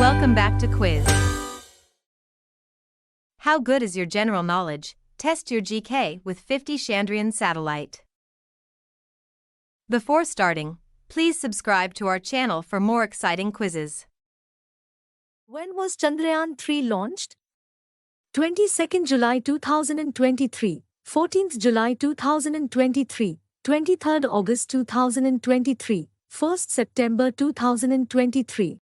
Welcome back to Quiz. How good is your general knowledge? Test your GK with 50 Chandrayaan satellite. Before starting, please subscribe to our channel for more exciting quizzes. When was Chandrayaan 3 launched? 22nd July 2023, 14th July 2023, 23rd August 2023, 1st September 2023.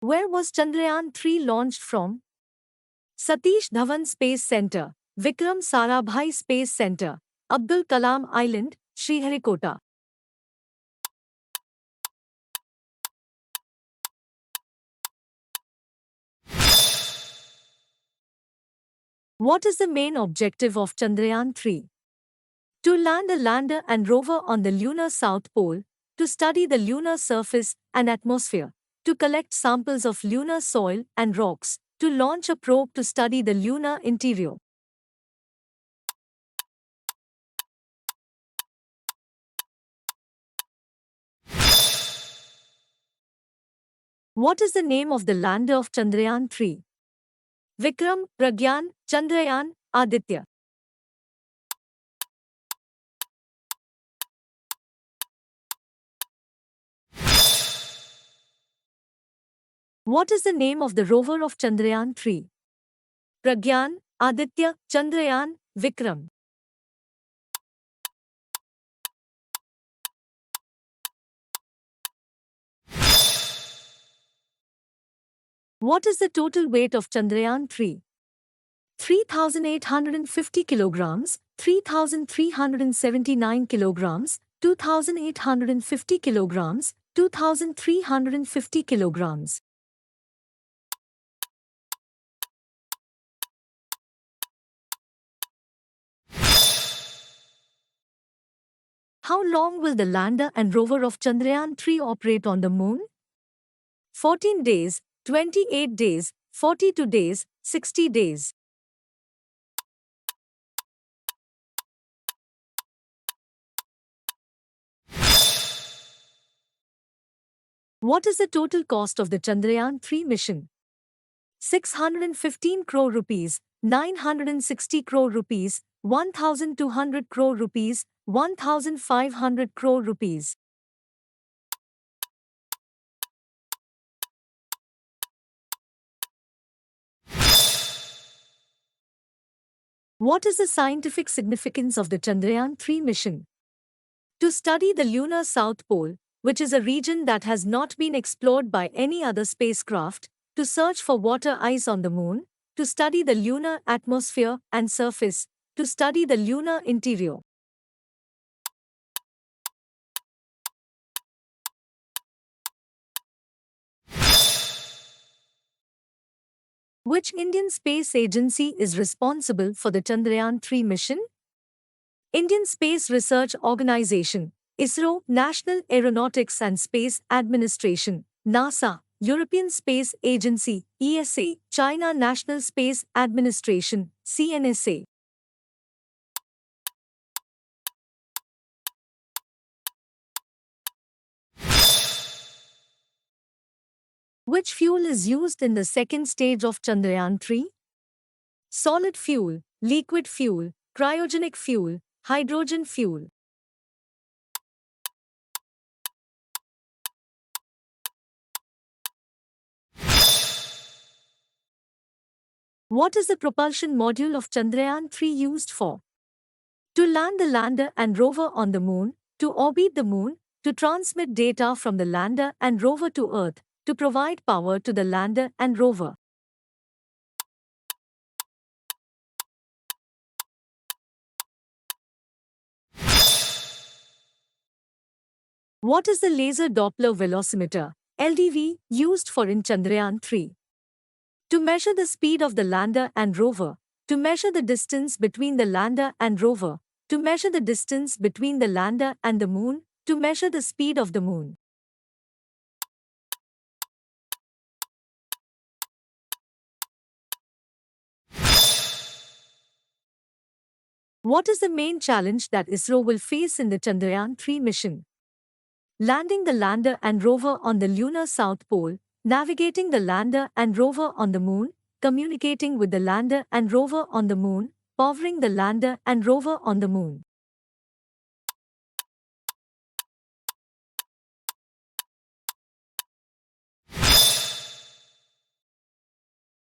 Where was Chandrayaan 3 launched from? Satish Dhawan Space Center, Vikram Sarabhai Space Center, Abdul Kalam Island, Sriharikota. What is the main objective of Chandrayaan 3? To land a lander and rover on the lunar south pole, to study the lunar surface and atmosphere, to collect samples of lunar soil and rocks, to launch a probe to study the lunar interior. What is the name of the lander of Chandrayaan 3? Vikram, Pragyan, Chandrayaan, Aditya. What is the name of the rover of Chandrayaan 3? Pragyan, Aditya, Chandrayaan, Vikram. What is the total weight of Chandrayaan 3? 3,850 kilograms, 3,379 kilograms, 2,850 kilograms, 2,350 kilograms. How long will the lander and rover of Chandrayaan 3 operate on the moon? 14 days, 28 days, 42 days, 60 days. What is the total cost of the Chandrayaan 3 mission? 615 crore rupees, 960 crore rupees, 1,200 crore rupees, 1,500 crore rupees. What is the scientific significance of the Chandrayaan 3 mission? To study the lunar south pole, which is a region that has not been explored by any other spacecraft, to search for water ice on the moon, to study the lunar atmosphere and surface, to study the lunar interior. Which Indian space agency is responsible for the Chandrayaan 3 mission? Indian Space Research Organization, ISRO, National Aeronautics and Space Administration, NASA, European Space Agency, ESA, China National Space Administration, CNSA. Which fuel is used in the second stage of Chandrayaan 3? Solid fuel, liquid fuel, cryogenic fuel, hydrogen fuel. What is the propulsion module of Chandrayaan 3 used for? To land the lander and rover on the moon, to orbit the moon, to transmit data from the lander and rover to Earth, to provide power to the lander and rover. What is the laser Doppler velocimeter, LDV, used for in Chandrayaan 3? To measure the speed of the lander and rover, to measure the distance between the lander and rover, to measure the distance between the lander and the moon, to measure the speed of the moon. What is the main challenge that ISRO will face in the Chandrayaan 3 mission? Landing the lander and rover on the lunar south pole, navigating the lander and rover on the moon, communicating with the lander and rover on the moon, powering the lander and rover on the moon.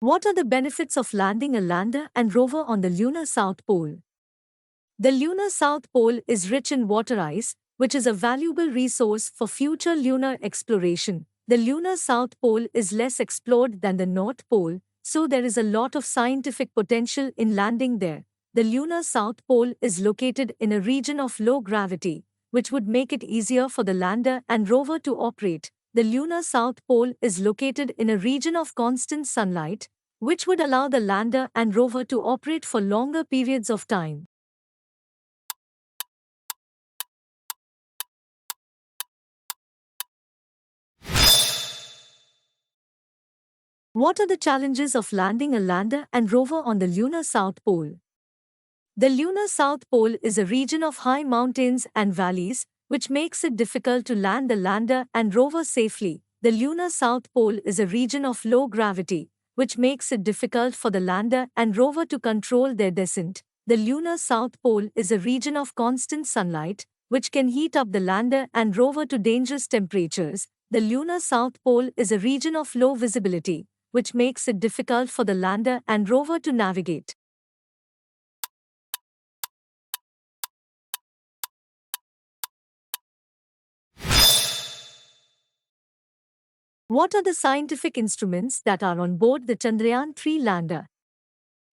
What are the benefits of landing a lander and rover on the lunar south pole? The lunar south pole is rich in water ice, which is a valuable resource for future lunar exploration. The lunar south pole is less explored than the north pole, so there is a lot of scientific potential in landing there. The lunar south pole is located in a region of low gravity, which would make it easier for the lander and rover to operate. The lunar south pole is located in a region of constant sunlight, which would allow the lander and rover to operate for longer periods of time. What are the challenges of landing a lander and rover on the lunar south pole? The lunar south pole is a region of high mountains and valleys, which makes it difficult to land the lander and rover safely. The lunar south pole is a region of low gravity, which makes it difficult for the lander and rover to control their descent. The lunar south pole is a region of constant sunlight, which can heat up the lander and rover to dangerous temperatures. The lunar south pole is a region of low visibility, which makes it difficult for the lander and rover to navigate. What are the scientific instruments that are on board the Chandrayaan 3 lander?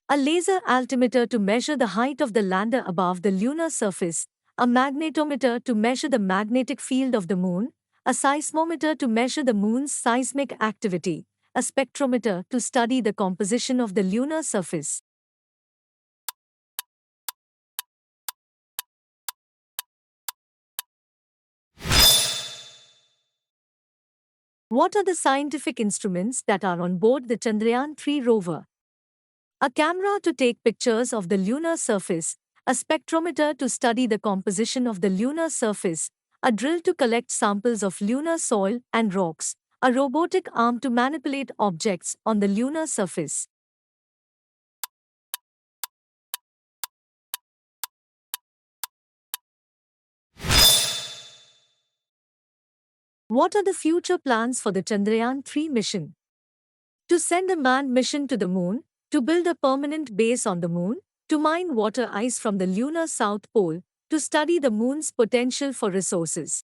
A laser altimeter to measure the height of the lander above the lunar surface, a magnetometer to measure the magnetic field of the moon, a seismometer to measure the moon's seismic activity, a spectrometer to study the composition of the lunar surface. What are the scientific instruments that are on board the Chandrayaan 3 rover? A camera to take pictures of the lunar surface, a spectrometer to study the composition of the lunar surface, a drill to collect samples of lunar soil and rocks, a robotic arm to manipulate objects on the lunar surface. What are the future plans for the Chandrayaan 3 mission? To send a manned mission to the moon, to build a permanent base on the moon, to mine water ice from the lunar south pole, to study the moon's potential for resources.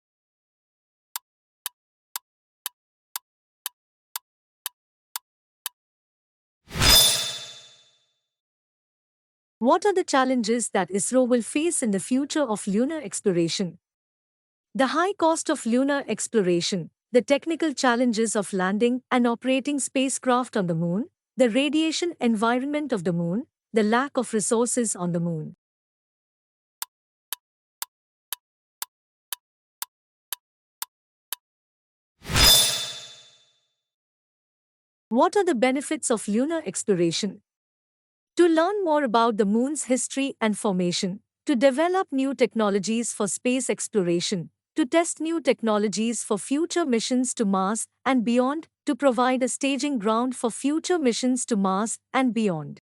What are the challenges that ISRO will face in the future of lunar exploration? The high cost of lunar exploration, the technical challenges of landing and operating spacecraft on the moon, the radiation environment of the moon, the lack of resources on the moon. What are the benefits of lunar exploration? To learn more about the moon's history and formation, to develop new technologies for space exploration, to test new technologies for future missions to Mars and beyond, to provide a staging ground for future missions to Mars and beyond.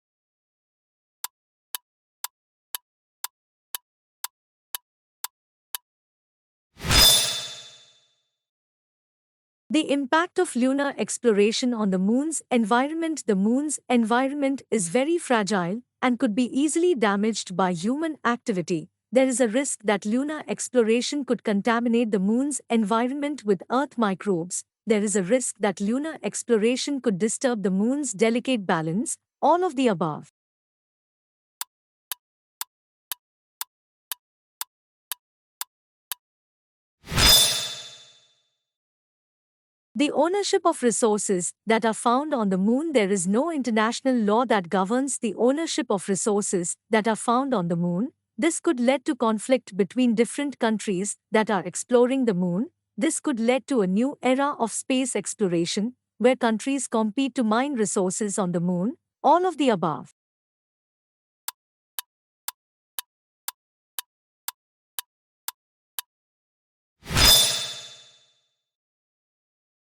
The impact of lunar exploration on the moon's environment. The moon's environment is very fragile and could be easily damaged by human activity. There is a risk that lunar exploration could contaminate the moon's environment with Earth microbes. There is a risk that lunar exploration could disturb the moon's delicate balance, all of the above. The ownership of resources that are found on the moon. There is no international law that governs the ownership of resources that are found on the moon. This could lead to conflict between different countries that are exploring the moon. This could lead to a new era of space exploration, where countries compete to mine resources on the moon, all of the above.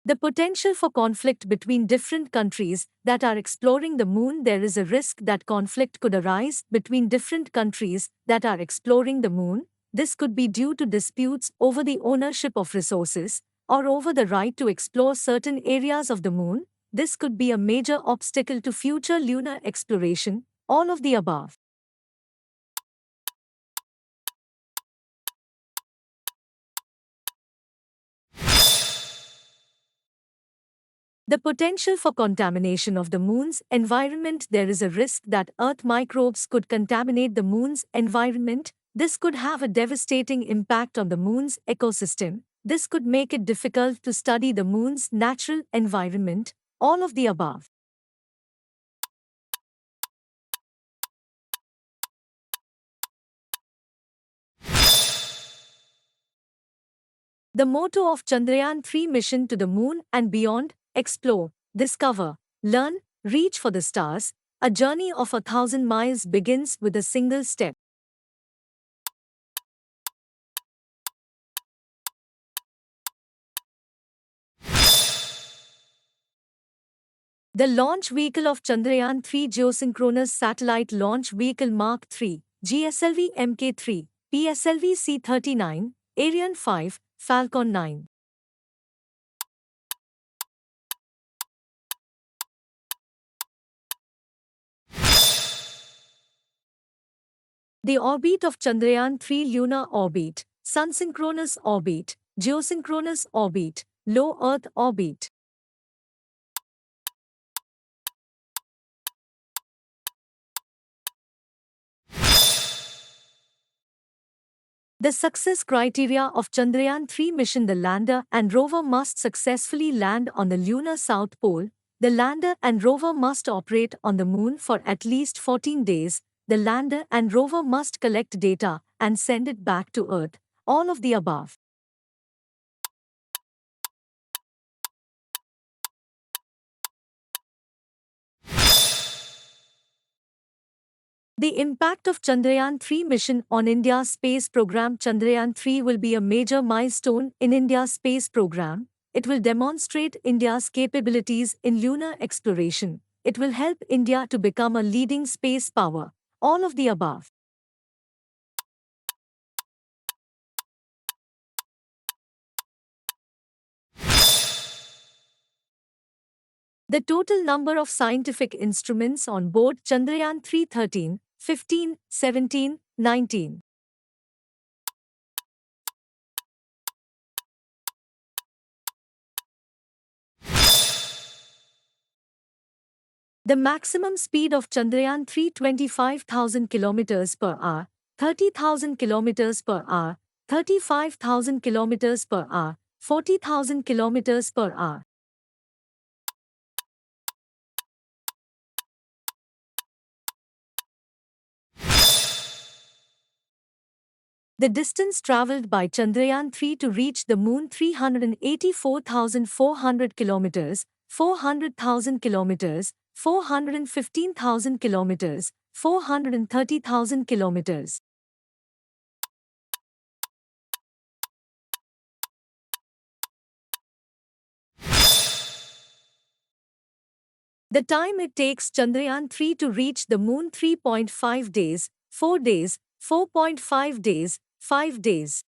The potential for conflict between different countries that are exploring the moon. There is a risk that conflict could arise between different countries that are exploring the moon. This could be due to disputes over the ownership of resources or over the right to explore certain areas of the moon. This could be a major obstacle to future lunar exploration. All of the above. The potential for contamination of the moon's environment. There is a risk that Earth microbes could contaminate the moon's environment. This could have a devastating impact on the moon's ecosystem. This could make it difficult to study the moon's natural environment. All of the above. The motto of Chandrayaan 3 mission to the moon and beyond: explore, discover, learn, reach for the stars. A journey of 1,000 miles begins with a single step. The launch vehicle of Chandrayaan 3 Geosynchronous Satellite Launch Vehicle Mark 3, GSLV Mk3, PSLV C-39, Ariane 5, Falcon 9. The orbit of Chandrayaan 3: Lunar orbit, Sun synchronous orbit, Geosynchronous orbit, low Earth orbit. The success criteria of Chandrayaan 3 mission: the lander and rover must successfully land on the lunar south pole. The lander and rover must operate on the moon for at least 14 days. The lander and rover must collect data and send it back to Earth. All of the above. The impact of Chandrayaan 3 mission on India's space program. Chandrayaan 3 will be a major milestone in India's space program. It will demonstrate India's capabilities in lunar exploration. It will help India to become a leading space power. All of the above. The total number of scientific instruments on board Chandrayaan 3: 13, 15, 17, 19. The maximum speed of Chandrayaan 3: 25,000 km per hour, 30,000 km per hour, 35,000 km per hour, 40,000 km per hour. The distance traveled by Chandrayaan 3 to reach the moon: 384,400 km, 400,000 km, 415,000 km, 430,000 km. The time it takes Chandrayaan 3 to reach the moon: 3.5 days, 4 days, 4.5 days, 5 days.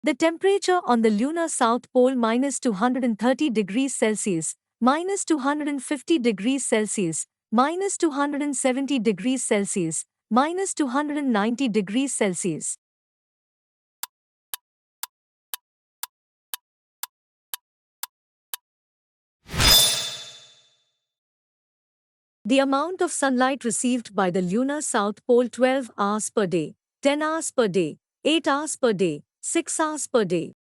The temperature on the lunar south pole: -230 degrees Celsius, -250 degrees Celsius, -270 degrees Celsius, -290 degrees Celsius. The amount of sunlight received by the lunar south pole: 12 hours per day, 10 hours per day, 8 hours per day, 6 hours per day.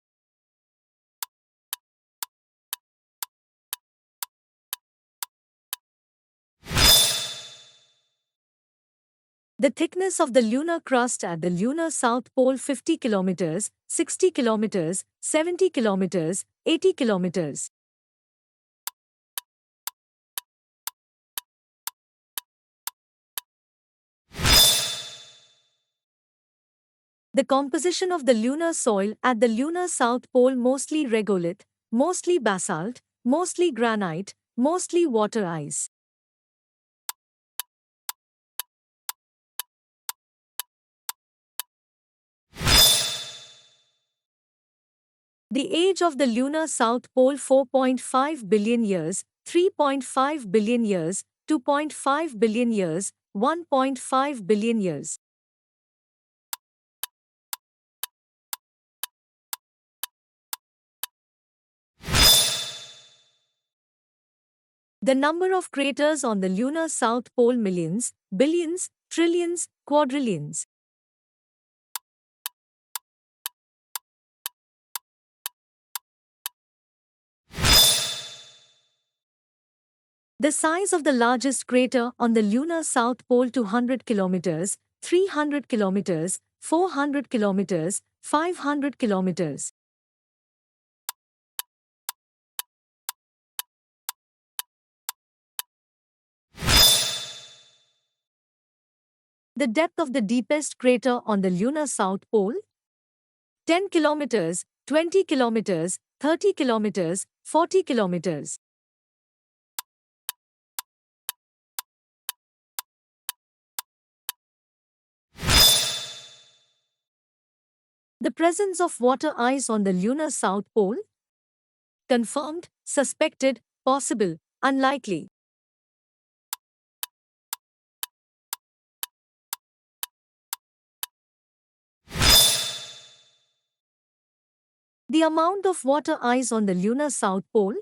The thickness of the lunar crust at the lunar south pole: 50 kilometers, 60 kilometers, 70 kilometers, 80 kilometers. The composition of the lunar soil at the lunar south pole mostly regolith, mostly basalt, mostly granite, mostly water ice. The age of the lunar south pole 4.5 billion years, 3.5 billion years, 2.5 billion years, 1.5 billion years. The number of craters on the lunar south pole millions, billions, trillions, quadrillions. The size of the largest crater on the lunar south pole 200 kilometers, 300 kilometers, 400 kilometers, 500 kilometers. The depth of the deepest crater on the lunar south pole 10 kilometers, 20 kilometers, 30 kilometers, 40 kilometers. The presence of water ice on the lunar south pole confirmed, suspected, possible, unlikely. The amount of water ice on the lunar south pole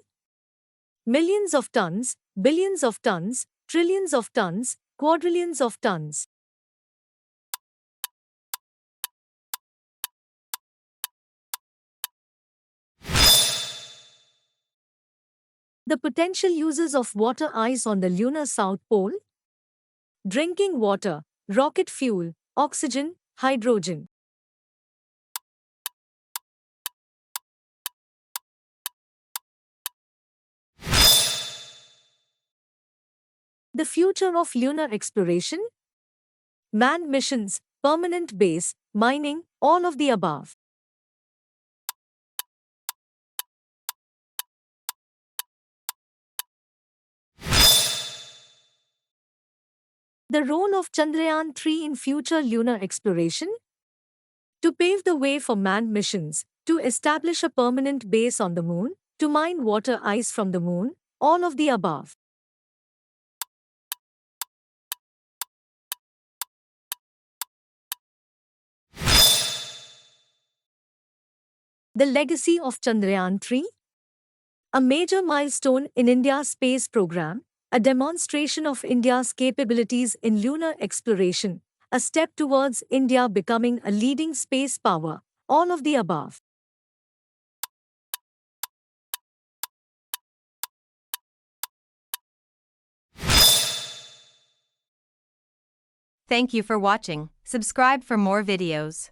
millions of tons, billions of tons, trillions of tons, quadrillions of tons. The potential uses of water ice on the lunar south pole drinking water, rocket fuel, oxygen, hydrogen. The future of lunar exploration? Manned missions, permanent base, mining, all of the above. The role of Chandrayaan 3 in future lunar exploration? To pave the way for manned missions, to establish a permanent base on the moon, to mine water ice from the moon, all of the above. The legacy of Chandrayaan 3? A major milestone in India's space program, a demonstration of India's capabilities in lunar exploration, a step towards India becoming a leading space power, all of the above. Thank you for watching. Subscribe for more videos.